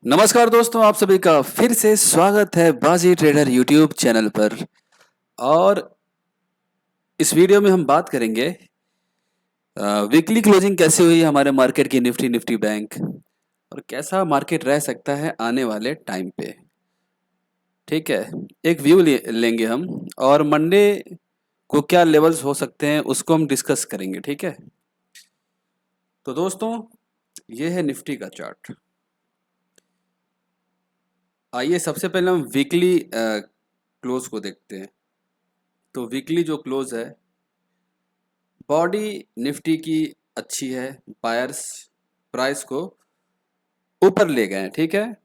नमस्कार दोस्तों, आप सभी का फिर से स्वागत है बाजी ट्रेडर यूट्यूब चैनल पर। और इस वीडियो में हम बात करेंगे वीकली क्लोजिंग कैसे हुई हमारे मार्केट की निफ्टी बैंक और कैसा मार्केट रह सकता है आने वाले टाइम पे। ठीक है, एक व्यू लेंगे हम और मंडे को क्या लेवल्स हो सकते हैं उसको हम डिस्कस करेंगे। ठीक है, तो दोस्तों ये है निफ्टी का चार्ट। आइए सबसे पहले हम वीकली क्लोज को देखते हैं। तो वीकली जो क्लोज है, बॉडी निफ्टी की अच्छी है। बायर्स प्राइस को ऊपर ले गए हैं। ठीक है,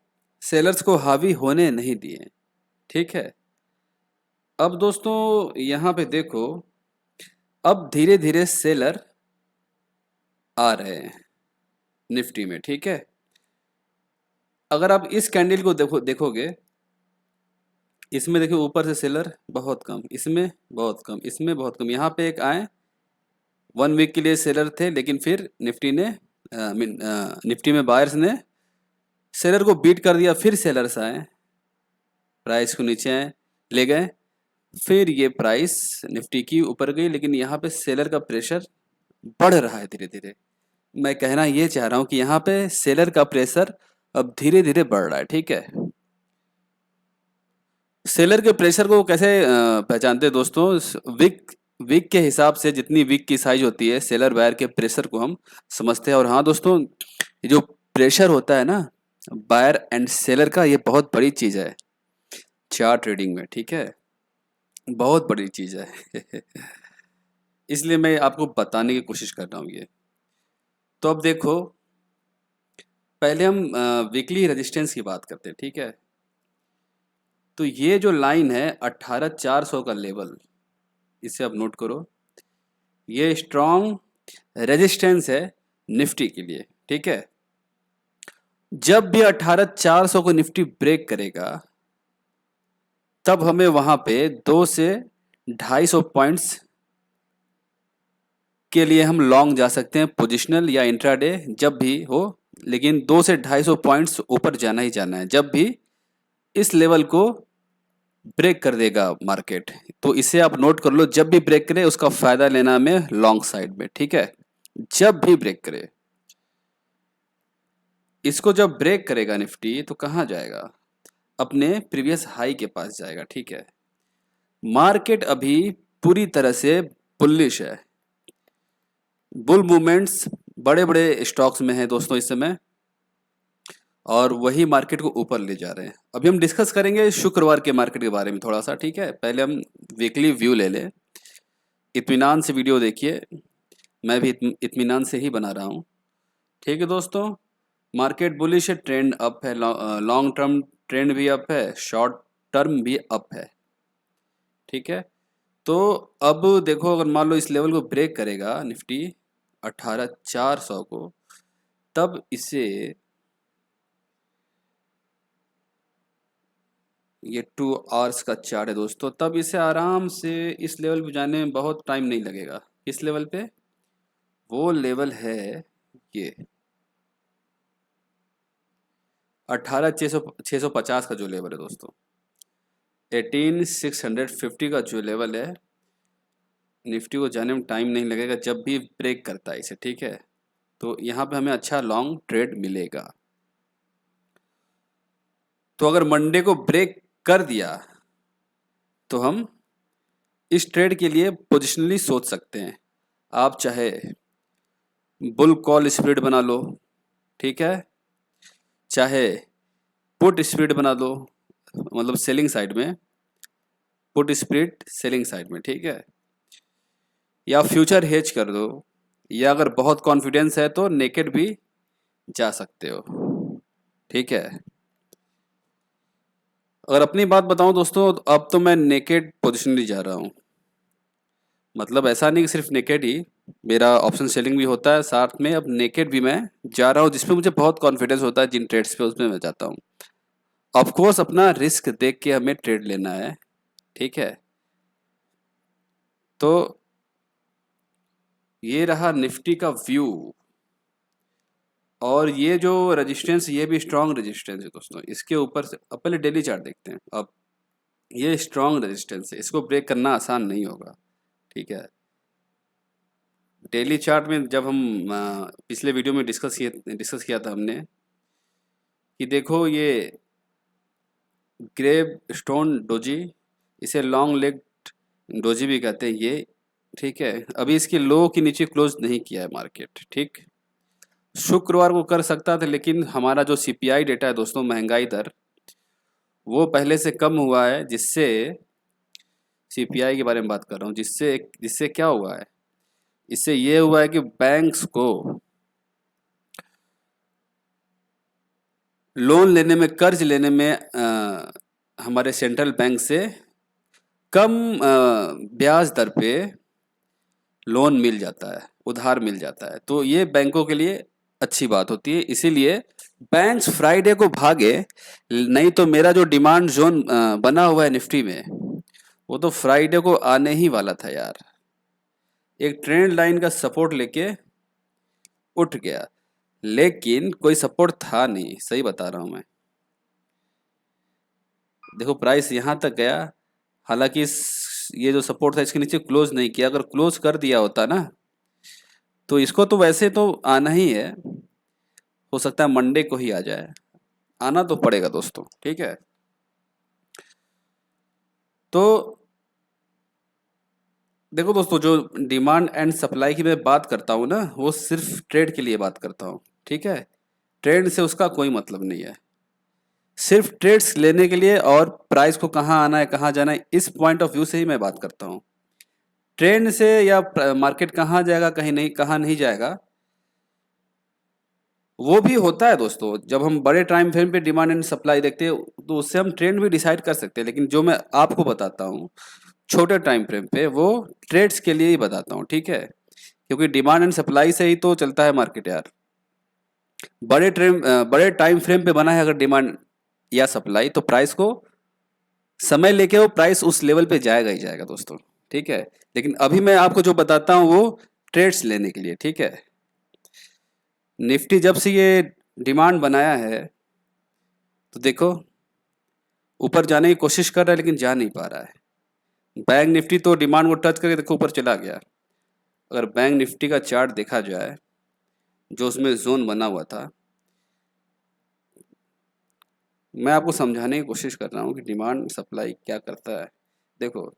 सेलर्स को हावी होने नहीं दिए। ठीक है, अब दोस्तों यहाँ पे देखो, अब धीरे धीरे सेलर आ रहे हैं निफ्टी में। ठीक है, अगर आप इस कैंडल को देखोगे, इसमें देखो ऊपर से सेलर बहुत कम, इसमें बहुत कम, इसमें बहुत कम। यहाँ पे एक आए, 1 वीक के लिए सेलर थे, लेकिन फिर निफ्टी ने निफ्टी में बायर्स ने सेलर को बीट कर दिया। फिर सेलर्स आए, प्राइस को नीचे ले गए, फिर ये प्राइस निफ्टी की ऊपर गई, लेकिन यहाँ पे सेलर का प्रेशर बढ़ रहा है धीरे धीरे। मैं कहना ये चाह रहा हूँ कि यहाँ पे सेलर का प्रेशर अब धीरे धीरे बढ़ रहा है। ठीक है, सेलर के प्रेशर को कैसे पहचानते हैं दोस्तों? वीक वीक के हिसाब से, जितनी वीक की साइज होती है, सेलर बायर के प्रेशर को हम समझते हैं। और हाँ दोस्तों, ये जो प्रेशर होता है ना बायर एंड सेलर का, ये बहुत बड़ी चीज़ है चार्ट ट्रेडिंग में। ठीक है, बहुत बड़ी चीज़ है। इसलिए मैं आपको बताने की कोशिश कर रहा हूँ ये। तो अब देखो, पहले हम वीकली रेजिस्टेंस की बात करते हैं। ठीक है, तो ये जो लाइन है 18,400 का लेवल, इसे आप नोट करो। ये स्ट्रॉन्ग रेजिस्टेंस है निफ्टी के लिए। ठीक है, जब भी 18,400 को निफ्टी ब्रेक करेगा, तब हमें वहां पे 2 से 250 पॉइंट्स के लिए हम लॉन्ग जा सकते हैं, पोजिशनल या इंट्राडे जब भी हो। लेकिन 2 से 250 पॉइंट्स ऊपर जाना ही जाना है जब भी इस लेवल को ब्रेक कर देगा मार्केट। तो इसे आप नोट कर लो, जब भी ब्रेक करे उसका फायदा लेना हमें लॉन्ग साइड में। ठीक है, जब भी ब्रेक करे, इसको जब ब्रेक करेगा निफ्टी तो कहाँ जाएगा? अपने प्रीवियस हाई के पास जाएगा। ठीक है, मार्केट अभी पूरी तरह से बुलिश है। बुल मूवमेंट्स बड़े बड़े स्टॉक्स में है दोस्तों इस समय, और वही मार्केट को ऊपर ले जा रहे हैं। अभी हम डिस्कस करेंगे शुक्रवार के मार्केट के बारे में थोड़ा सा। ठीक है, पहले हम वीकली व्यू ले लें। इत्मीनान से वीडियो देखिए, मैं भी इत्मीनान से ही बना रहा हूँ। ठीक है दोस्तों, मार्केट बुलिश है, ट्रेंड अप है, लॉन्ग टर्म ट्रेंड भी अप है, शॉर्ट टर्म भी अप है। ठीक है, तो अब देखो, अगर मान लो इस लेवल को ब्रेक करेगा निफ्टी 18,400 को, तब इसे, ये 2 आवर्स का चार्ट है दोस्तों, तब इसे आराम से इस लेवल पे जाने में बहुत टाइम नहीं लगेगा। किस लेवल पे? वो लेवल है ये 18,650 का जो लेवल है दोस्तों, 18,650 का जो लेवल है, निफ्टी को जाने में टाइम नहीं लगेगा जब भी ब्रेक करता है इसे। ठीक है, तो यहाँ पे हमें अच्छा लॉन्ग ट्रेड मिलेगा। तो अगर मंडे को ब्रेक कर दिया तो हम इस ट्रेड के लिए पोजिशनली सोच सकते हैं। आप चाहे बुल कॉल स्प्लिट बना लो, ठीक है, चाहे पुट स्प्लिट बना दो, मतलब सेलिंग साइड में, पुट स्प्लिट सेलिंग साइड में। ठीक है, या फ्यूचर हेज कर दो, या अगर बहुत कॉन्फिडेंस है तो नेकेड भी जा सकते हो। ठीक है, अगर अपनी बात बताऊं दोस्तों, तो अब तो मैं नेकेड पोजिशनली जा रहा हूं। मतलब ऐसा नहीं कि सिर्फ नेकेड ही, मेरा ऑप्शन सेलिंग भी होता है साथ में। अब नेकेड भी मैं जा रहा हूँ, जिसमें मुझे बहुत कॉन्फिडेंस होता है, जिन ट्रेड्स पे उसमें मैं जाता हूँ। ऑफ कोर्स अपना रिस्क देख के हमें ट्रेड लेना है। ठीक है, तो ये रहा निफ्टी का व्यू। और ये जो रेजिस्टेंस, ये भी स्ट्रॉन्ग रेजिस्टेंस है दोस्तों। इसके ऊपर से अब पहले डेली चार्ट देखते हैं। अब ये स्ट्रॉन्ग रेजिस्टेंस है, इसको ब्रेक करना आसान नहीं होगा, ठीक है। डेली चार्ट में जब हम पिछले वीडियो में डिस्कस किया था हमने कि देखो ये ग्रेव स्टोन डोजी, इसे लॉन्ग लेग डोजी भी कहते हैं ये, ठीक है। अभी इसके लो के नीचे क्लोज नहीं किया है मार्केट, ठीक। शुक्रवार को कर सकता था, लेकिन हमारा जो सीपीआई डेटा है दोस्तों, महंगाई दर, वो पहले से कम हुआ है, जिससे सीपीआई के बारे में बात कर रहा हूँ, जिससे जिससे क्या हुआ है, इससे ये हुआ है कि बैंक्स को लोन लेने में, कर्ज लेने में हमारे सेंट्रल बैंक से कम ब्याज दर पे लोन मिल जाता है, उधार मिल जाता है। तो ये बैंकों के लिए अच्छी बात होती है, इसीलिए बैंक्स फ्राइडे को भागे। नहीं तो मेरा जो डिमांड जोन बना हुआ है निफ्टी में, वो तो फ्राइडे को आने ही वाला था यार। एक ट्रेंड लाइन का सपोर्ट लेके उठ गया, लेकिन कोई सपोर्ट था नहीं, सही बता रहा हूं मैं। देखो प्राइस यहां तक गया, हालांकि ये जो सपोर्ट था इसके नीचे क्लोज नहीं किया। अगर क्लोज कर दिया होता ना, तो इसको तो वैसे तो आना ही है, हो सकता है मंडे को ही आ जाए, आना तो पड़ेगा दोस्तों, ठीक है। तो देखो दोस्तों, जो डिमांड एंड सप्लाई की मैं बात करता हूँ ना, वो सिर्फ ट्रेड के लिए बात करता हूँ, ठीक है। ट्रेड से उसका कोई मतलब नहीं है, सिर्फ ट्रेड्स लेने के लिए और प्राइस को कहाँ आना है कहाँ जाना है, इस पॉइंट ऑफ व्यू से ही मैं बात करता हूँ। ट्रेंड से या मार्केट कहाँ जाएगा कहीं नहीं, कहाँ नहीं जाएगा, वो भी होता है दोस्तों। जब हम बड़े टाइम फ्रेम पे डिमांड एंड सप्लाई देखते हैं, तो उससे हम ट्रेंड भी डिसाइड कर सकते हैं। लेकिन जो मैं आपको बताता हूँ छोटे टाइम फ्रेम पे, वो ट्रेड्स के लिए ही बताता हूँ, ठीक है। क्योंकि डिमांड एंड सप्लाई से ही तो चलता है मार्केट यार। बड़े टाइम फ्रेम पे बना है अगर डिमांड या सप्लाई, तो प्राइस को समय लेके वो प्राइस उस लेवल पे जाएगा ही जाएगा दोस्तों, ठीक है। लेकिन अभी मैं आपको जो बताता हूँ वो ट्रेड्स लेने के लिए, ठीक है। निफ्टी जब से ये डिमांड बनाया है, तो देखो ऊपर जाने की कोशिश कर रहा है, लेकिन जा नहीं पा रहा है। बैंक निफ्टी तो डिमांड को टच करके देखो ऊपर चला गया। अगर बैंक निफ्टी का चार्ट देखा जाए, जो उसमें जोन बना हुआ था, मैं आपको समझाने की कोशिश कर रहा हूँ कि डिमांड सप्लाई क्या करता है। देखो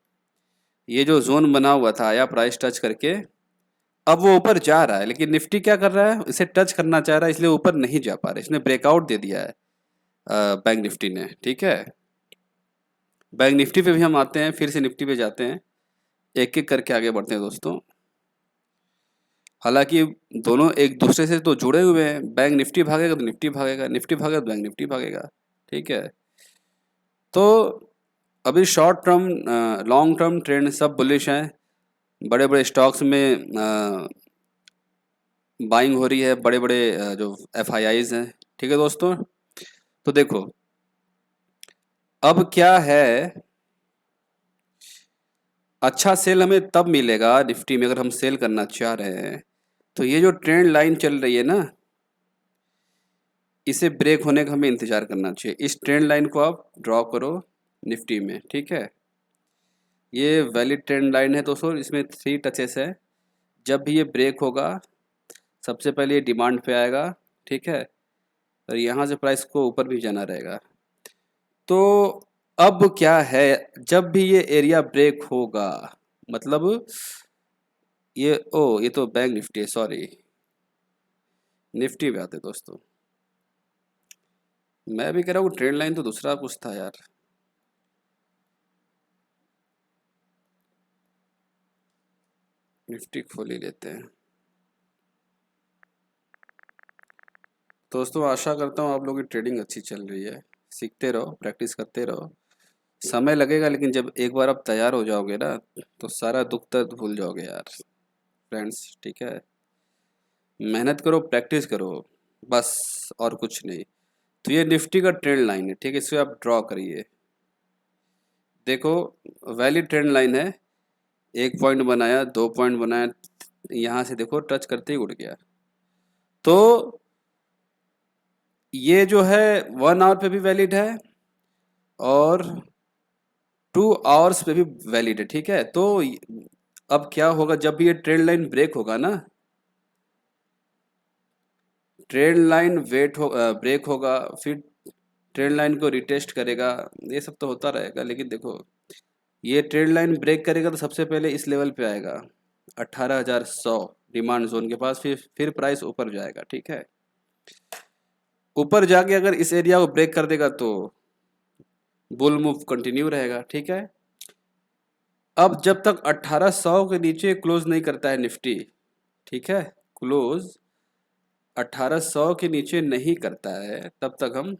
ये जो जोन बना हुआ था, आया प्राइस टच करके, अब वो ऊपर जा रहा है, लेकिन निफ्टी क्या कर रहा है, इसे टच करना चाह रहा है, इसलिए ऊपर नहीं जा पा रहा है। इसने ब्रेकआउट दे दिया है बैंक निफ्टी ने, ठीक है। बैंक निफ्टी पे भी हम आते हैं, फिर से निफ्टी पे जाते हैं, एक एक करके आगे बढ़ते हैं दोस्तों। हालांकि दोनों एक दूसरे से तो जुड़े हुए हैं, बैंक निफ्टी भागेगा तो निफ्टी भागेगा, निफ्टी भागेगा तो बैंक निफ्टी भागेगा, ठीक है। तो अभी short term long term trend सब बुलिश हैं। बड़े बड़े स्टॉक्स में बाइंग हो रही है, बड़े बड़े जो एफआईआईज हैं, ठीक है दोस्तों। तो देखो अब क्या है, अच्छा सेल हमें तब मिलेगा निफ्टी में अगर हम सेल करना चाह रहे हैं। तो ये जो ट्रेंड लाइन चल रही है ना, इसे ब्रेक होने का हमें इंतजार करना चाहिए। इस ट्रेंड लाइन को आप ड्रॉ करो निफ्टी में, ठीक है। ये वैलिड ट्रेंड लाइन है दोस्तों, इसमें 3 टचेस है। जब भी ये ब्रेक होगा, सबसे पहले ये डिमांड पे आएगा, ठीक है। और यहाँ से प्राइस को ऊपर भी जाना रहेगा। तो अब क्या है, जब भी ये एरिया ब्रेक होगा, मतलब ये तो बैंक निफ्टी है, सॉरी, निफ्टी पे आते दोस्तों। मैं भी कह रहा हूँ ट्रेंड लाइन तो दूसरा कुछ था यार। निफ्टी खोल ही लेते हैं दोस्तों। आशा करता हूँ आप लोगों की ट्रेडिंग अच्छी चल रही है। सीखते रहो, प्रैक्टिस करते रहो, समय लगेगा, लेकिन जब एक बार आप तैयार हो जाओगे ना, तो सारा दुख दर्द भूल जाओगे यार फ्रेंड्स, ठीक है। मेहनत करो, प्रैक्टिस करो, बस, और कुछ नहीं। तो ये निफ्टी का ट्रेंड लाइन है, ठीक है, इसे आप ड्रॉ करिए। देखो वैलिड ट्रेंड लाइन है, 1 पॉइंट बनाया, 2 पॉइंट बनाया, यहाँ से देखो टच करते ही उड़ गया। तो ये जो है 1 आवर पे भी वैलिड है और 2 आवर्स पे भी वैलिड है, ठीक है। तो अब क्या होगा, जब भी ये ट्रेंड लाइन ब्रेक होगा ना, ट्रेंड लाइन ब्रेक होगा, फिर ट्रेंड लाइन को रिटेस्ट करेगा, ये सब तो होता रहेगा। लेकिन देखो, ये ट्रेंड लाइन ब्रेक करेगा तो सबसे पहले इस लेवल पे आएगा 18,100 डिमांड जोन के पास, फिर प्राइस ऊपर जाएगा, ठीक है। ऊपर जाके अगर इस एरिया को ब्रेक कर देगा तो बुल मूव कंटिन्यू रहेगा, ठीक है। अब जब तक 1800 के नीचे क्लोज नहीं करता है निफ्टी, ठीक है, क्लोज 1800 के नीचे नहीं करता है, तब तक हम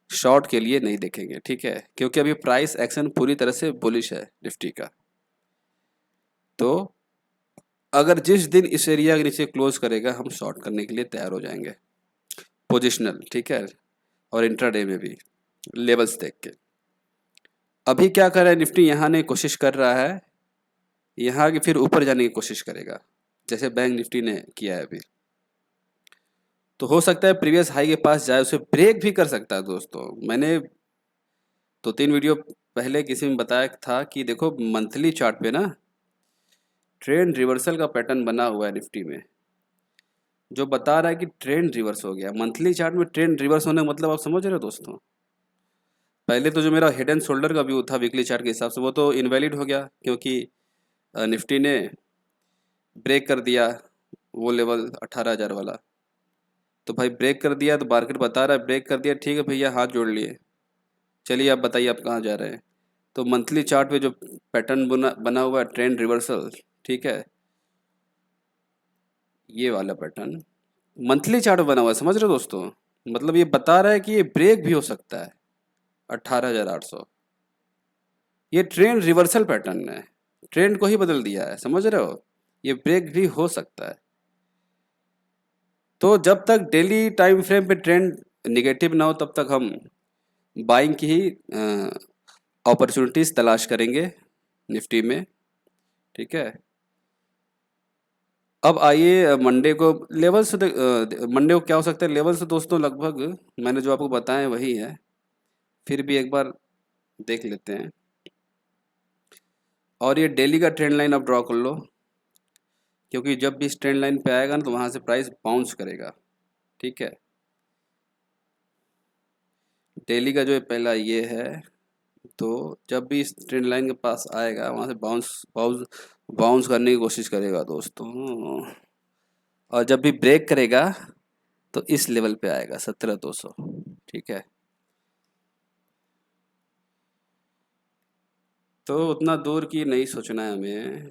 शॉर्ट के लिए नहीं देखेंगे, ठीक है, क्योंकि अभी प्राइस एक्शन पूरी तरह से बुलिश है निफ्टी का। तो अगर जिस दिन इस एरिया के नीचे क्लोज करेगा, हम शॉर्ट करने के लिए तैयार हो जाएंगे, पोजिशनल, ठीक है, और इंट्राडे में भी लेवल्स देख के। अभी क्या कर रहा है निफ्टी, यहाँ ने कोशिश कर रहा है, यहाँ की फिर ऊपर जाने की कोशिश करेगा, जैसे बैंक निफ्टी ने किया है अभी। तो हो सकता है प्रीवियस हाई के पास जाए, उसे ब्रेक भी कर सकता है दोस्तों। मैंने 2-3 वीडियो पहले किसी में बताया था कि देखो मंथली चार्ट पे ना ट्रेंड रिवर्सल का पैटर्न बना हुआ है निफ्टी में, जो बता रहा है कि ट्रेंड रिवर्स हो गया। मंथली चार्ट में ट्रेंड रिवर्स होने का मतलब आप समझ रहे हो दोस्तों। पहले तो जो मेरा हेड एंड शोल्डर का व्यू था वीकली चार्ट के हिसाब से, वो तो इनवैलिड हो गया, क्योंकि निफ्टी ने ब्रेक कर दिया वो लेवल 18,000 वाला। तो भाई ब्रेक कर दिया तो मार्केट बता रहा है ब्रेक कर दिया, ठीक है भैया, हाथ जोड़ लिए, चलिए आप बताइए आप कहाँ जा रहे हैं। तो मंथली चार्ट पे जो पैटर्न बना हुआ है ट्रेंड रिवर्सल, ठीक है, ये वाला पैटर्न मंथली चार्ट बना हुआ है, समझ रहे हो दोस्तों। मतलब ये बता रहा है कि ये ब्रेक भी हो सकता है 18,800। ये ट्रेंड रिवर्सल पैटर्न है, ट्रेंड को ही बदल दिया है, समझ रहे हो, ये ब्रेक भी हो सकता है। तो जब तक डेली टाइम फ्रेम पे ट्रेंड निगेटिव ना हो, तब तक हम बाइंग की ही अपॉर्चुनिटीज़ तलाश करेंगे निफ्टी में, ठीक है। अब आइए मंडे को लेवल्स। मंडे को क्या हो सकता है लेवल्स दोस्तों, लगभग मैंने जो आपको बताया है वही है, फिर भी एक बार देख लेते हैं। और ये डेली का ट्रेंड लाइन आप ड्रॉ कर लो, क्योंकि जब भी इस ट्रेंड लाइन पे आएगा ना तो वहाँ से प्राइस बाउंस करेगा, ठीक है। डेली का जो है पहला ये है, तो जब भी इस ट्रेंड लाइन के पास आएगा वहाँ से बाउंस बाउंस बाउंस करने की कोशिश करेगा दोस्तों, और जब भी ब्रेक करेगा तो इस लेवल पे आएगा 17,200, ठीक है। तो उतना दूर की नहीं सोचना है हमें,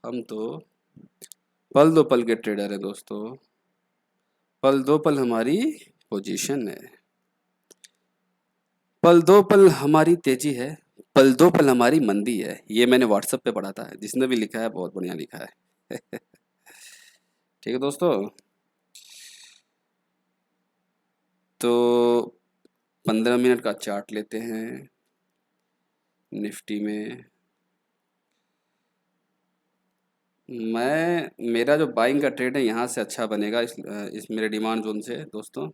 हम तो पल दो पल के ट्रेडर है दोस्तों। पल दो पल हमारी पोजीशन है, पल दो पल हमारी तेजी है, पल दो पल हमारी मंदी है। ये मैंने व्हाट्सएप पे पढ़ा था, जिसने भी लिखा है बहुत बढ़िया लिखा है। ठीक है दोस्तों। तो 15 मिनट का चार्ट लेते हैं निफ्टी में। मेरा जो बाइंग का ट्रेड है यहाँ से अच्छा बनेगा, इस मेरे डिमांड जोन से दोस्तों,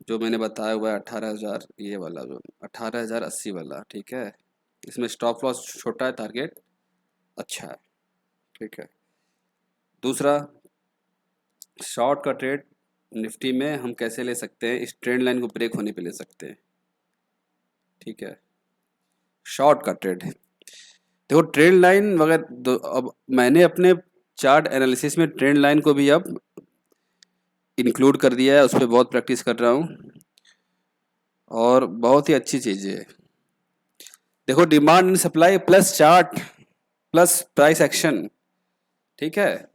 जो मैंने बताया हुआ है 18,000, ये वाला जो 18,080 वाला, ठीक है। इसमें स्टॉप लॉस छोटा है, टारगेट अच्छा है, ठीक है। दूसरा, शॉर्ट का ट्रेड निफ्टी में हम कैसे ले सकते हैं, इस ट्रेंड लाइन को ब्रेक होने पे ले सकते हैं, ठीक है। शॉर्ट का ट्रेड है, देखो ट्रेंड लाइन वगैरह अब मैंने अपने चार्ट एनालिसिस में ट्रेंड लाइन को भी अब इंक्लूड कर दिया है, उस पर बहुत प्रैक्टिस कर रहा हूँ और बहुत ही अच्छी चीज़ है। देखो demand and supply plus chart plus price action, ठीक है,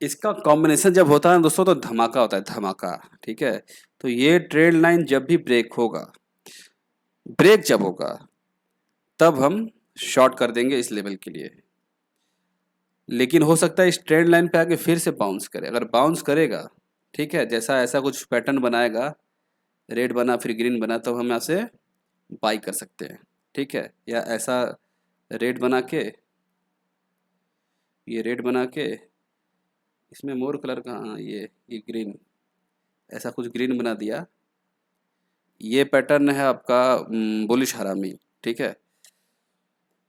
इसका कॉम्बिनेशन जब होता है ना दोस्तों तो धमाका होता है, धमाका, ठीक है। तो ये ट्रेंड लाइन जब भी ब्रेक होगा, ब्रेक जब होगा, तब हम शॉर्ट कर देंगे इस लेवल के लिए। लेकिन हो सकता है इस ट्रेंड लाइन पे आके फिर से बाउंस करे, अगर बाउंस करेगा, ठीक है, जैसा ऐसा कुछ पैटर्न बनाएगा, रेड बना फिर ग्रीन बना, तब हम यहाँ से बाई कर सकते हैं, ठीक है। या ऐसा रेड बना के, ये रेड बना के इसमें मोर कलर का, हाँ ये ग्रीन, ऐसा कुछ ग्रीन बना दिया। ये पैटर्न है आपका बुलिश हरामी, ठीक है।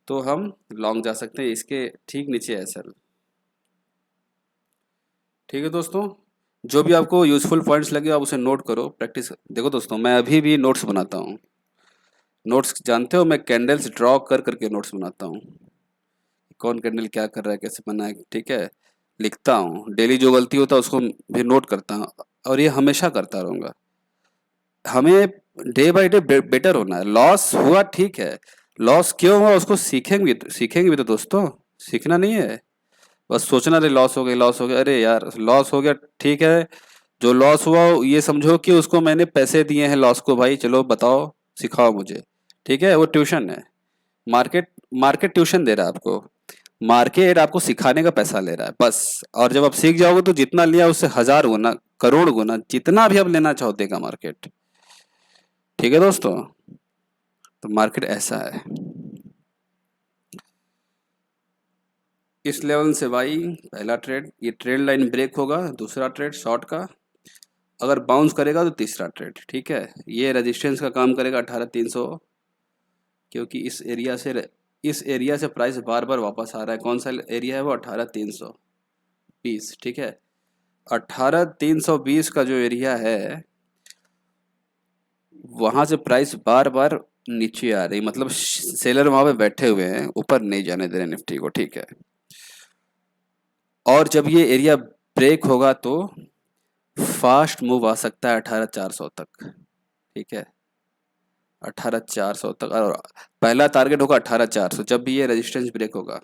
तो हम लॉन्ग जा सकते हैं, इसके ठीक नीचे है सेल। ठीक है दोस्तों, जो भी आपको यूज़फुल पॉइंट्स लगे आप उसे नोट करो, प्रैक्टिस। देखो दोस्तों, मैं अभी भी नोट्स बनाता हूँ। नोट्स जानते हो, मैं कैंडल्स ड्रॉ कर करके नोट्स बनाता हूँ। कौन कैंडल क्या कर रहा है, कैसे बना है, ठीक है। लिखता हूँ, डेली जो गलती होता है उसको भी नोट करता हूँ, और ये हमेशा करता रहूँगा। हमें डे बाय डे बेटर होना है। लॉस हुआ, ठीक है, लॉस क्यों हुआ उसको सीखेंगे भी तो दोस्तों। सीखना नहीं है, बस सोचना रहे लॉस हो गया, लॉस हो गया, अरे यार लॉस हो गया, ठीक है। जो लॉस हुआ ये समझो कि उसको मैंने पैसे दिए हैं लॉस को, भाई चलो बताओ, सिखाओ मुझे, ठीक है। वो ट्यूशन है। मार्केट मार्केट ट्यूशन दे रहा है आपको, मार्केट आपको सिखाने का पैसा ले रहा है बस। और जब आप सीख जाओगे तो जितना लिया उससे 1000 गुना, करोड़ गुना, जितना भी आप लेना चाहो देगा मार्केट। ठीक है दोस्तों, तो मार्केट ऐसा है। इस लेवल से भाई पहला ट्रेड, ये ट्रेड लाइन ब्रेक होगा, दूसरा ट्रेड शॉर्ट का, अगर बाउंस करेगा तो तीसरा ट्रेड, ठीक है। ये रेजिस्टेंस का काम करेगा 18300, क्योंकि इस एरिया से प्राइस बार बार वापस आ रहा है। कौन सा एरिया है वो, 18320, ठीक है। 18320 का जो एरिया है, वहां से प्राइस बार बार नीचे आ रही, मतलब सेलर वहां पे बैठे हुए हैं, ऊपर नहीं जाने दे रहे निफ्टी को, ठीक है। और जब ये एरिया ब्रेक होगा तो फास्ट मूव आ सकता है 18400 तक, ठीक है। 18400 तक, और पहला टारगेट होगा 18400 जब भी ये रेजिस्टेंस ब्रेक होगा।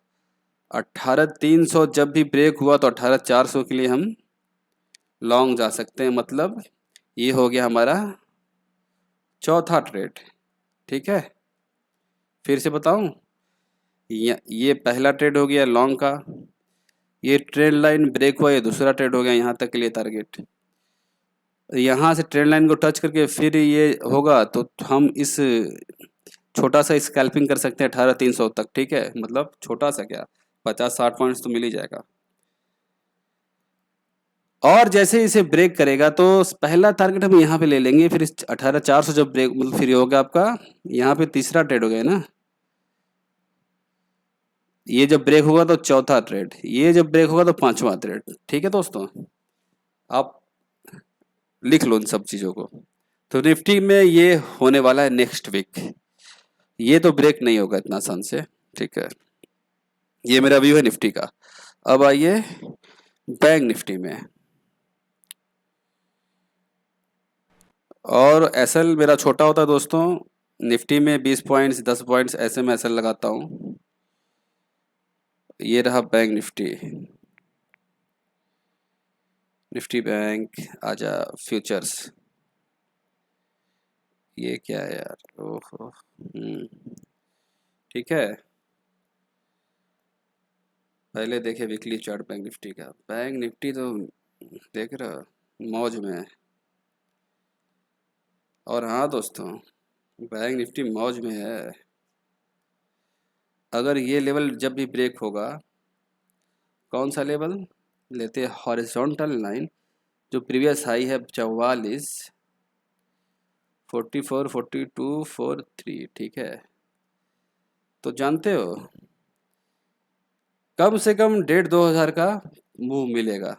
18300 जब भी ब्रेक हुआ तो 18400 के लिए हम लॉन्ग जा सकते हैं, मतलब ये हो गया हमारा चौथा ट्रेड, ठीक है। फिर से बताऊं, ये पहला ट्रेड हो गया लॉन्ग का, ये ट्रेड लाइन ब्रेक हुआ, ये दूसरा ट्रेड हो गया यहाँ तक के लिए टारगेट। यहाँ से ट्रेड लाइन को टच करके फिर ये होगा तो हम इस छोटा सा स्कैल्पिंग कर सकते हैं 18300 तक, ठीक है। मतलब छोटा सा क्या, 50-60 पॉइंट्स तो मिल ही जाएगा। और जैसे इसे ब्रेक करेगा तो पहला टारगेट हम यहाँ पे ले लेंगे, फिर इस 18400 जब ब्रेक, मतलब फिर ये हो गया आपका यहाँ पे तीसरा ट्रेड हो गया ना। ये जब ब्रेक होगा तो चौथा ट्रेड, ये जब ब्रेक होगा तो पांचवा ट्रेड, ठीक है दोस्तों। आप लिख लो इन सब चीज़ों को। तो निफ्टी में ये होने वाला है नेक्स्ट वीक, ये तो ब्रेक नहीं होगा इतना आसान से, ठीक है। ये मेरा व्यू है निफ्टी का। अब आइए बैंक निफ्टी में। और एसएल मेरा छोटा होता है दोस्तों, निफ्टी में 20 पॉइंट्स 10 पॉइंट्स ऐसे में एसएल लगाता हूँ। ये रहा बैंक निफ्टी, निफ्टी बैंक, आजा फ्यूचर्स। ये क्या है यार, ओहो, ठीक है। पहले देखे वीकली चार्ट बैंक निफ्टी का। बैंक निफ्टी तो देख रहा मौज में है। और हाँ दोस्तों, बैंक निफ्टी मौज में है। अगर ये लेवल जब भी ब्रेक होगा, कौन सा लेवल लेते हैं, हॉरिजॉन्टल लाइन, जो प्रीवियस हाई है 44, 44, 42, 43, ठीक है। तो जानते हो कम से कम 1500-2000 का मूव मिलेगा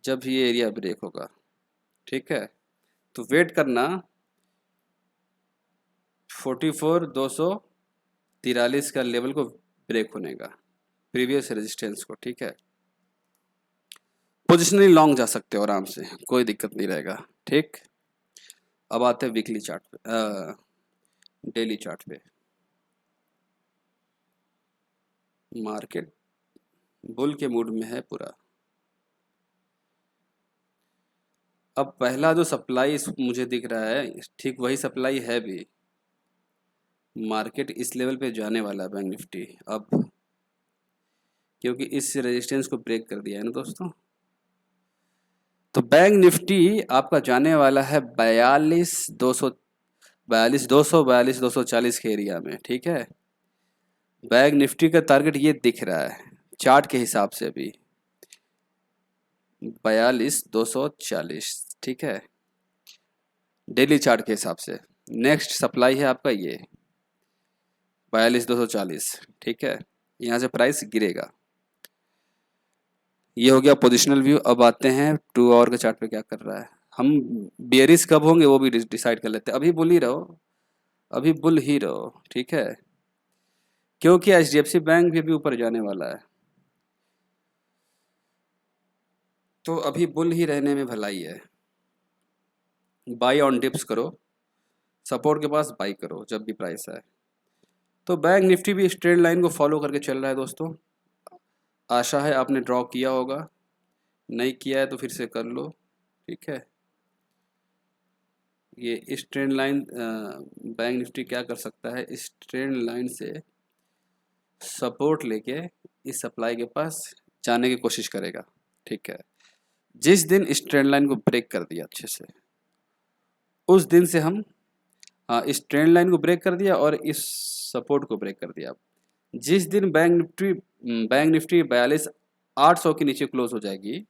जब ये एरिया ब्रेक होगा, ठीक है। तो वेट करना 44,243 का लेवल को ब्रेक होने का, प्रीवियस रेजिस्टेंस को, ठीक है। पोजिशनली लॉन्ग जा सकते हो आराम से, कोई दिक्कत नहीं रहेगा, ठीक। अब आते हैं वीकली चार्ट पे, डेली चार्ट पे। मार्केट बुल के मूड में है पूरा। अब पहला जो सप्लाई मुझे दिख रहा है, ठीक वही सप्लाई है भी। मार्केट इस लेवल पे जाने वाला है बैंक निफ्टी अब, क्योंकि इस रेजिस्टेंस को ब्रेक कर दिया है ना दोस्तों। तो बैंक निफ्टी आपका जाने वाला है 42,200, 42,200, 42,240 के एरिया में, ठीक है। बैंक निफ्टी का टारगेट ये दिख रहा है चार्ट के हिसाब से भी। 42,240, ठीक है, डेली चार्ट के हिसाब से। नेक्स्ट सप्लाई है आपका ये 42,240, ठीक है, यहाँ से प्राइस गिरेगा। ये हो गया पोजिशनल व्यू। अब आते हैं 2 आवर के चार्ट पे क्या कर रहा है। हम बेयरिश कब होंगे वो भी डिसाइड कर लेते हैं। अभी बुल ही रहो, अभी बुल ही रहो, ठीक है, क्योंकि HDFC बैंक भी ऊपर जाने वाला है, तो अभी बुल ही रहने में भलाई है। बाई ऑन डिप्स करो, सपोर्ट के पास बाई करो जब भी प्राइस आए। तो बैंक निफ्टी भी स्ट्रेट लाइन को फॉलो करके चल रहा है दोस्तों। आशा है आपने ड्रॉ किया होगा, नहीं किया है तो फिर से कर लो, ठीक है। ये इस ट्रेंड लाइन बैंक निफ्टी क्या कर सकता है, इस ट्रेंड लाइन से सपोर्ट लेके इस सप्लाई के पास जाने की कोशिश करेगा, ठीक है। जिस दिन इस ट्रेंड लाइन को ब्रेक कर दिया अच्छे से, उस दिन से हम, हाँ, इस ट्रेंड लाइन को ब्रेक कर दिया और इस सपोर्ट को ब्रेक कर दिया। जिस दिन बैंक निफ्टी 42,800 के नीचे क्लोज हो जाएगी,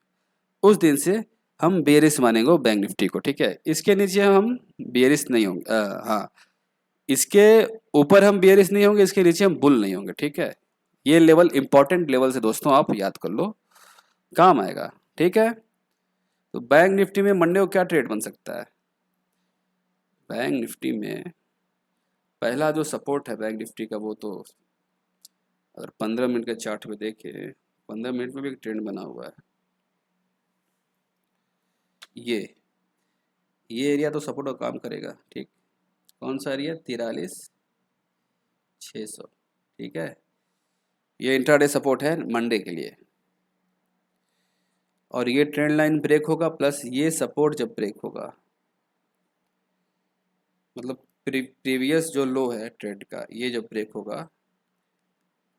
उस दिन से हम बेरिस मानेंगे बैंक निफ्टी को, ठीक है। इसके नीचे हम बेरिस नहीं होंगे, हाँ, इसके ऊपर हम बेरिस नहीं होंगे, इसके नीचे हम बुल नहीं होंगे, ठीक है। ये लेवल इंपॉर्टेंट लेवल से दोस्तों आप याद कर लो, काम आएगा, ठीक है। तो बैंक निफ्टी में मंडे को क्या ट्रेड बन सकता है। बैंक निफ्टी में पहला जो सपोर्ट है बैंक निफ्टी का, वो तो अगर 15 मिनट के चार्ट पे देखें, 15 मिनट में भी एक ट्रेंड बना हुआ है। ये एरिया तो सपोर्ट का काम करेगा, ठीक। कौन सा एरिया, 43,600, ठीक है। ये इंट्राडे सपोर्ट है मंडे के लिए, और ये ट्रेंड लाइन ब्रेक होगा प्लस ये सपोर्ट जब ब्रेक होगा, मतलब प्रीवियस जो लो है ट्रेंड का, ये जब ब्रेक होगा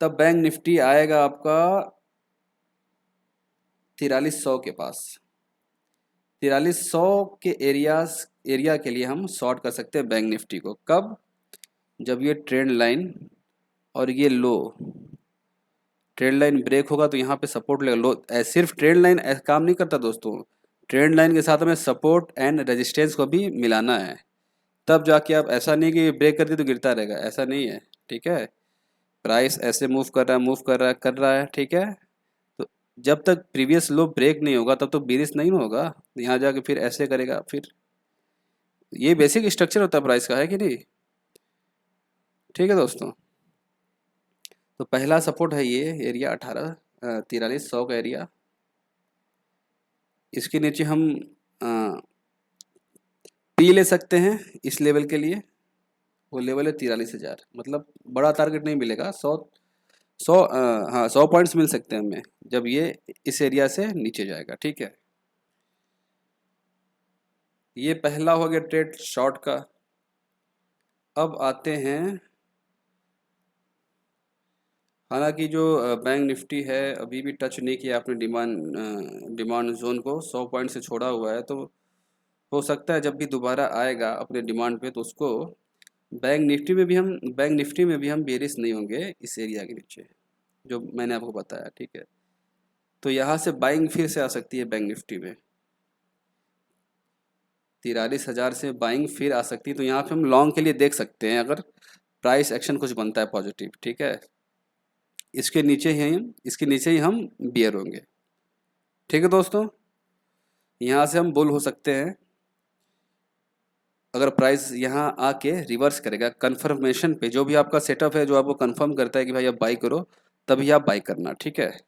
तब बैंक निफ्टी आएगा आपका 4300 के पास। 4300 के एरिया के लिए हम शॉर्ट कर सकते हैं बैंक निफ्टी को। कब, जब ये ट्रेंड लाइन और ये लो, ट्रेंड लाइन ब्रेक होगा तो यहाँ पे सपोर्ट लेगा। लो सिर्फ ट्रेंड लाइन काम नहीं करता दोस्तों, ट्रेंड लाइन के साथ हमें सपोर्ट एंड रेजिस्टेंस को भी मिलाना है, तब जाके आप, ऐसा नहीं कि ब्रेक कर दी तो गिरता रहेगा, ऐसा नहीं है, ठीक है। प्राइस ऐसे मूव कर रहा है, कर रहा है, ठीक है। तो जब तक प्रीवियस लो ब्रेक नहीं होगा तब तो बेरिश नहीं होगा, यहाँ जाके फिर ऐसे करेगा। फिर ये बेसिक स्ट्रक्चर होता है प्राइस का, है कि नहीं, ठीक है दोस्तों। तो पहला सपोर्ट है ये एरिया 4300 का एरिया। इसके नीचे हम पी ले सकते हैं इस लेवल के लिए, वो लेवल है 43,000, मतलब बड़ा टारगेट नहीं मिलेगा, 100 पॉइंट्स मिल सकते हैं हमें जब ये इस एरिया से नीचे जाएगा, ठीक है। ये पहला हो गया ट्रेड शॉर्ट का। अब आते हैं, हालांकि जो बैंक निफ्टी है अभी भी टच नहीं किया अपने डिमांड जोन को, 100 पॉइंट से छोड़ा हुआ है, तो हो सकता है जब भी दोबारा आएगा अपने डिमांड पे तो उसको बैंक निफ्टी में भी हम बेरिश नहीं होंगे इस एरिया के नीचे, जो मैंने आपको बताया, ठीक है। तो यहाँ से बाइंग फिर से आ सकती है बैंक निफ्टी में, 43,000 से बाइंग फिर आ सकती है। तो यहाँ पे हम लॉन्ग के लिए देख सकते हैं अगर प्राइस एक्शन कुछ बनता है पॉजिटिव, ठीक है। इसके नीचे ही हम बियर होंगे, ठीक है दोस्तों। यहाँ से हम बुल हो सकते हैं अगर प्राइस यहाँ आके रिवर्स करेगा कंफर्मेशन पे, जो भी आपका सेटअप है जो आपको कंफर्म करता है कि भाई आप बाई करो, तभी आप बाई करना, ठीक है।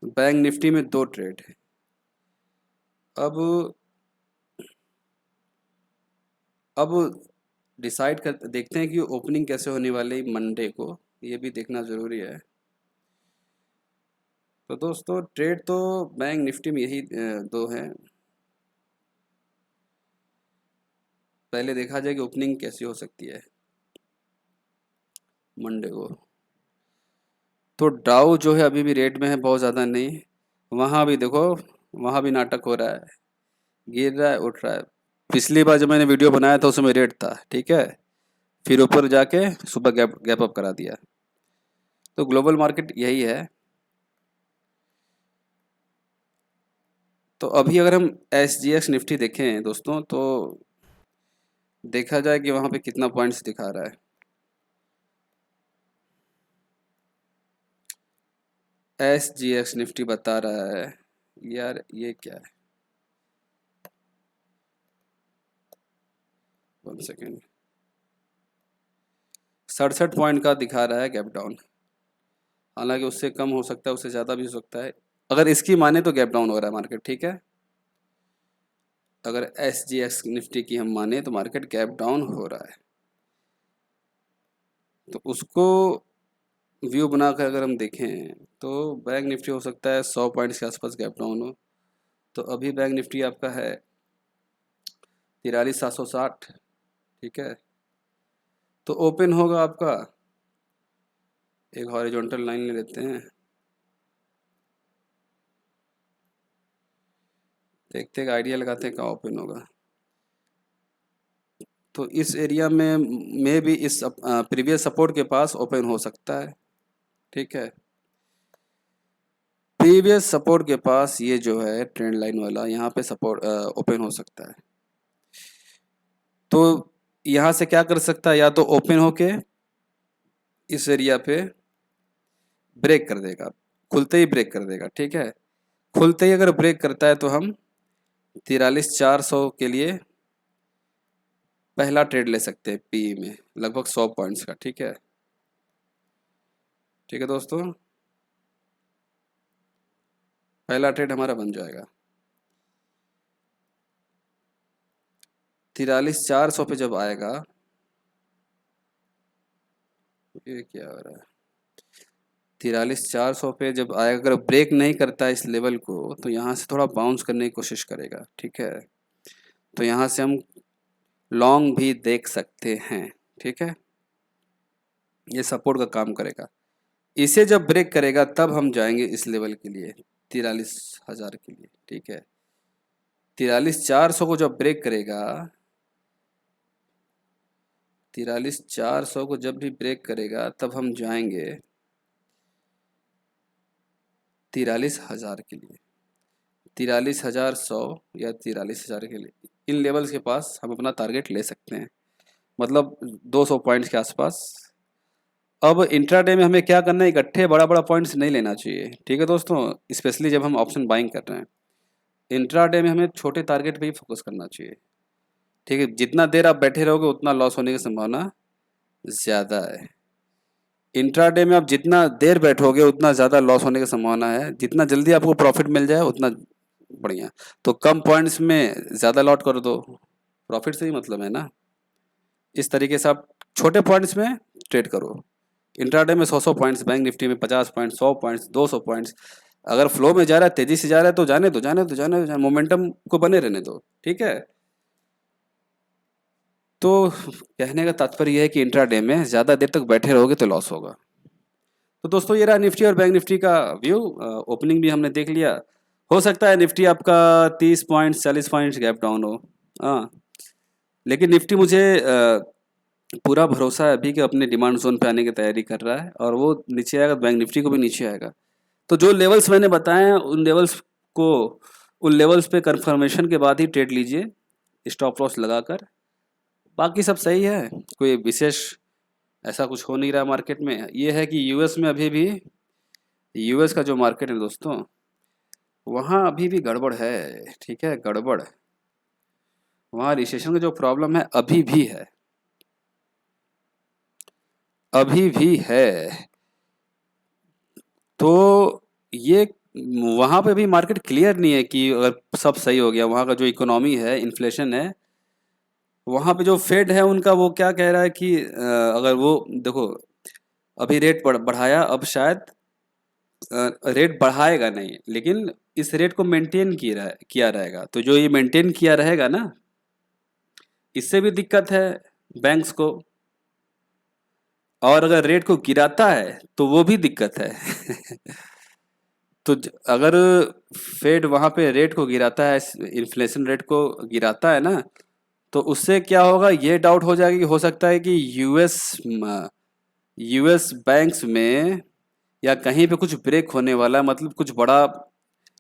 बैंक निफ्टी में 2 ट्रेड है। अब डिसाइड कर देखते हैं कि ओपनिंग कैसे होने वाली मंडे को, ये भी देखना ज़रूरी है। तो दोस्तों ट्रेड तो बैंक निफ्टी में यही 2 हैं। पहले देखा जाए कि ओपनिंग कैसी हो सकती है मंडे को। तो डाउ जो है अभी भी रेट में है, बहुत ज़्यादा नहीं। वहाँ भी देखो, वहाँ भी नाटक हो रहा है, गिर रहा है उठ रहा है। पिछली बार जब मैंने वीडियो बनाया था उसमें रेट था, ठीक है, फिर ऊपर जाके सुबह गैप अप करा दिया। तो ग्लोबल मार्केट यही है। तो अभी अगर हम SGX निफ्टी देखें दोस्तों, तो देखा जाए कि वहाँ पे कितना पॉइंट्स दिखा रहा है। SGX निफ्टी बता रहा है, यार ये क्या है, 1 सेकेंड, 67 पॉइंट का दिखा रहा है गैप डाउन। हालांकि उससे कम हो सकता है, उससे ज़्यादा भी हो सकता है। अगर इसकी माने तो गैप डाउन हो रहा है मार्केट, ठीक है। अगर SGX निफ्टी की हम माने तो मार्केट गैप डाउन हो रहा है। तो उसको व्यू बनाकर अगर हम देखें तो बैंक निफ्टी हो सकता है 100 पॉइंट्स के आसपास गैप डाउन हो। तो अभी बैंक निफ्टी आपका है 43,760, ठीक है। तो ओपन होगा आपका, एक हॉरिजॉन्टल लाइन ले लेते हैं, देखते हैं आइडिया लगाते हैं कहाँ ओपन होगा। तो इस एरिया में भी इस प्रीवियस सपोर्ट के पास ओपन हो सकता है, ठीक है। प्रीवियस सपोर्ट के पास ये जो है ट्रेंड लाइन वाला, यहाँ पे सपोर्ट ओपन हो सकता है। तो यहाँ से क्या कर सकता है, या तो ओपन होके इस एरिया पे ब्रेक कर देगा, खुलते ही ब्रेक कर देगा, ठीक है। खुलते ही अगर ब्रेक करता है तो हम 43,400 के लिए पहला ट्रेड ले सकते हैं पी में, लगभग 100 पॉइंट्स का, ठीक है। ठीक है दोस्तों, पहला ट्रेड हमारा बन जाएगा। 43,400 पे जब आएगा, ये क्या हो रहा है, 43,400 पे जब आएगा, अगर ब्रेक नहीं करता है इस लेवल को, तो यहाँ से थोड़ा बाउंस करने की कोशिश करेगा, ठीक है। तो यहाँ से हम लॉन्ग भी देख सकते हैं, ठीक है। ये सपोर्ट का काम करेगा। इसे जब ब्रेक करेगा तब हम जाएंगे इस लेवल के लिए, 43,000 के लिए, ठीक है। 43,400 को जब ब्रेक करेगा, 43,400 को जब भी ब्रेक करेगा तब हम जाएंगे 43,000 के लिए, 43,100 या 43,000 के लिए। इन लेवल्स के पास हम अपना टारगेट ले सकते हैं, मतलब 200 पॉइंट्स के आसपास। अब इंट्राडे में हमें क्या करना है, इकट्ठे बड़ा बड़ा पॉइंट्स नहीं लेना चाहिए, ठीक है दोस्तों, स्पेशली जब हम ऑप्शन बाइंग कर रहे हैं। इंट्राडे में हमें छोटे टारगेट पे ही फोकस करना चाहिए, ठीक है। जितना देर आप बैठे रहोगे उतना लॉस होने की संभावना ज़्यादा है। इंट्राडे में आप जितना देर बैठोगे उतना ज़्यादा लॉस होने की संभावना है, जितना जल्दी आपको प्रॉफिट मिल जाए उतना बढ़िया। तो कम पॉइंट्स में ज़्यादा लॉट कर दो, प्रॉफिट से ही मतलब है ना। इस तरीके से आप छोटे पॉइंट्स में ट्रेड करो। इंट्राडे में 100 पॉइंट्स, बैंक निफ्टी में 50 पॉइंट्स, 100 पॉइंट्स, 200 पॉइंट्स। अगर फ्लो में जा रहा है, तेजी से जा रहा है, तो जाने दो, जाने दो, जाने दो, मोमेंटम को बने रहने दो, ठीक है। तो कहने का तात्पर्य यह है कि इंट्राडे में ज़्यादा देर तक बैठे रहोगे तो लॉस होगा। तो दोस्तों ये रहा निफ्टी और बैंक निफ्टी का व्यू। ओपनिंग भी हमने देख लिया। हो सकता है निफ्टी आपका 30 पॉइंट्स 40 पॉइंट्स गैप डाउन हो, हाँ। लेकिन निफ्टी मुझे पूरा भरोसा है अभी कि अपने डिमांड जोन पे आने की तैयारी कर रहा है, और वो नीचे आएगा, बैंक निफ्टी को भी नीचे आएगा। तो जो लेवल्स मैंने बताए हैं उन लेवल्स पे कंफर्मेशन के बाद ही ट्रेड लीजिए, स्टॉप लॉस लगाकर। बाकी सब सही है, कोई विशेष ऐसा कुछ हो नहीं रहा मार्केट में। ये है कि यूएस में अभी भी, यूएस का जो मार्केट है दोस्तों, वहाँ अभी भी गड़बड़ है, ठीक है, गड़बड़। वहाँ रिसेशन का जो प्रॉब्लम है अभी भी है, अभी भी है। तो ये वहाँ पे भी मार्केट क्लियर नहीं है कि अगर सब सही हो गया, वहाँ का जो इकोनॉमी है, इन्फ्लेशन है, वहाँ पे जो फेड है उनका, वो क्या कह रहा है कि अगर वो देखो, अभी रेट बढ़ाया, अब शायद रेट बढ़ाएगा नहीं, लेकिन इस रेट को मेंटेन किया रहेगा। तो जो ये मेंटेन किया रहेगा ना, इससे भी दिक्कत है बैंक्स को, और अगर रेट को गिराता है तो वो भी दिक्कत है। तो अगर फेड वहाँ पे रेट को गिराता है, इन्फ्लेशन रेट को गिराता है ना, तो उससे क्या होगा, ये डाउट हो जाएगा कि हो सकता है कि यूएस बैंक्स में या कहीं पे कुछ ब्रेक होने वाला है, मतलब कुछ बड़ा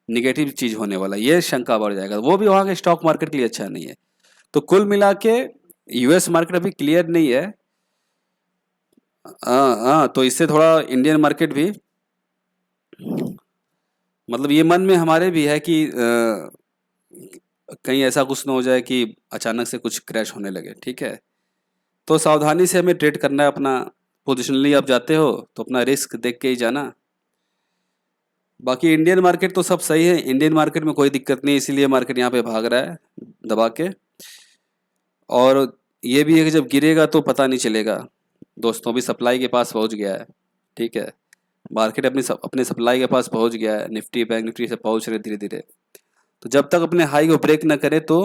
निगेटिव चीज़ होने वाला है, ये शंका बढ़ जाएगा, वो भी वहाँ के स्टॉक मार्केट के लिए अच्छा नहीं है। तो कुल मिला के यूएस मार्केट अभी क्लियर नहीं है। हाँ हाँ, तो इससे थोड़ा इंडियन मार्केट भी, मतलब ये मन में हमारे भी है कि कहीं ऐसा कुछ ना हो जाए कि अचानक से कुछ क्रैश होने लगे, ठीक है। तो सावधानी से हमें ट्रेड करना है अपना। पोजिशनली आप जाते हो तो अपना रिस्क देख के ही जाना। बाकी इंडियन मार्केट तो सब सही है, इंडियन मार्केट में कोई दिक्कत नहीं, इसीलिए मार्केट यहाँ पे भाग रहा है दबा के। और ये भी है कि जब गिरेगा तो पता नहीं चलेगा दोस्तों, भी सप्लाई के पास पहुँच गया है, ठीक है। मार्केट अपने सप्लाई के पास पहुँच गया है, निफ्टी बैंक निफ्टी से पहुँच रहे धीरे धीरे। तो जब तक अपने हाई को ब्रेक ना करे तो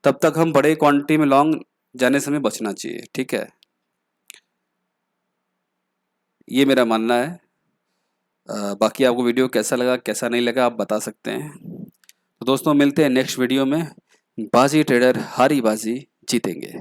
तब तक हम बड़े क्वांटिटी में लॉन्ग जाने से हमें बचना चाहिए, ठीक है। ये मेरा मानना है। बाकी आपको वीडियो कैसा लगा कैसा नहीं लगा आप बता सकते हैं। तो दोस्तों मिलते हैं नेक्स्ट वीडियो में। बाजी ट्रेडर हारी बाजी जीतेंगे।